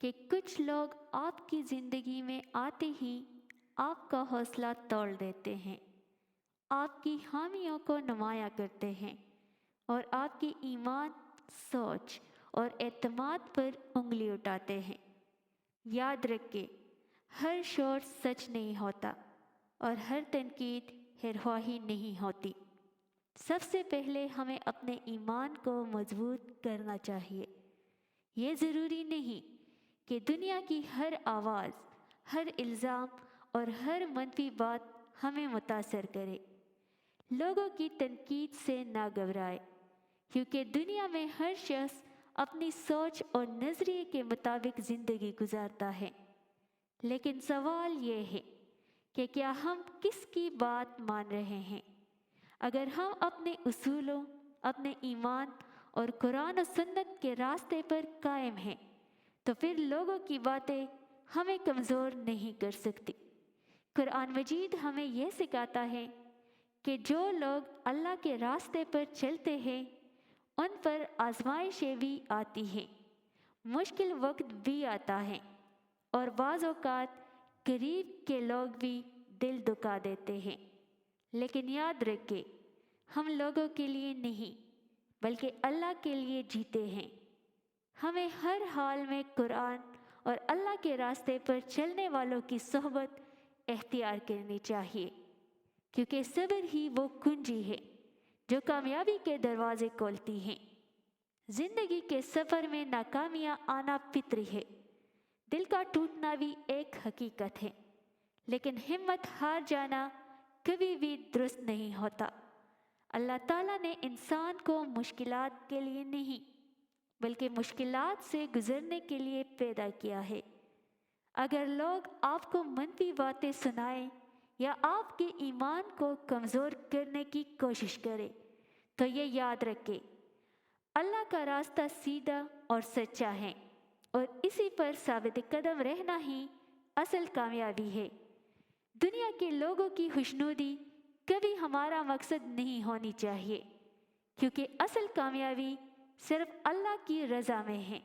کہ کچھ لوگ آپ کی زندگی میں آتے ہی آپ کا حوصلہ توڑ دیتے ہیں، آپ کی خامیوں کو نمایاں کرتے ہیں اور آپ کی ایمان، سوچ اور اعتماد پر انگلی اٹھاتے ہیں۔ یاد رکھیں، ہر شور سچ نہیں ہوتا اور ہر تنقید خیرخواہی نہیں ہوتی۔ سب سے پہلے ہمیں اپنے ایمان کو مضبوط کرنا چاہیے۔ یہ ضروری نہیں کہ دنیا کی ہر آواز، ہر الزام اور ہر منفی بات ہمیں متاثر کرے۔ لوگوں کی تنقید سے نہ گھبرائے، کیونکہ دنیا میں ہر شخص اپنی سوچ اور نظریے کے مطابق زندگی گزارتا ہے۔ لیکن سوال یہ ہے کہ کیا ہم کس کی بات مان رہے ہیں؟ اگر ہم اپنے اصولوں، اپنے ایمان اور قرآن و سنت کے راستے پر قائم ہیں تو پھر لوگوں کی باتیں ہمیں کمزور نہیں کر سکتی۔ قرآن مجید ہمیں یہ سکھاتا ہے کہ جو لوگ اللہ کے راستے پر چلتے ہیں ان پر آزمائشیں بھی آتی ہیں، مشکل وقت بھی آتا ہے اور بعض اوقات قریب کے لوگ بھی دل دکھا دیتے ہیں۔ لیکن یاد رکھیں، ہم لوگوں کے لیے نہیں بلکہ اللہ کے لیے جیتے ہیں۔ ہمیں ہر حال میں قرآن اور اللہ کے راستے پر چلنے والوں کی صحبت اختیار کرنی چاہیے، کیونکہ صبر ہی وہ کنجی ہے جو کامیابی کے دروازے کھولتی ہیں۔ زندگی کے سفر میں ناکامیاں آنا فطری ہے، دل کا ٹوٹنا بھی ایک حقیقت ہے، لیکن ہمت ہار جانا کبھی بھی درست نہیں ہوتا۔ اللہ تعالیٰ نے انسان کو مشکلات کے لیے نہیں بلکہ مشکلات سے گزرنے کے لیے پیدا کیا ہے۔ اگر لوگ آپ کو منفی باتیں سنائیں یا آپ کے ایمان کو کمزور کرنے کی کوشش کریں تو یہ یاد رکھیں، اللہ کا راستہ سیدھا اور سچا ہے اور اسی پر ثابت قدم رہنا ہی اصل کامیابی ہے۔ دنیا کے لوگوں کی خوشنودی کبھی ہمارا مقصد نہیں ہونی چاہیے، کیونکہ اصل کامیابی صرف اللہ کی رضا میں ہے۔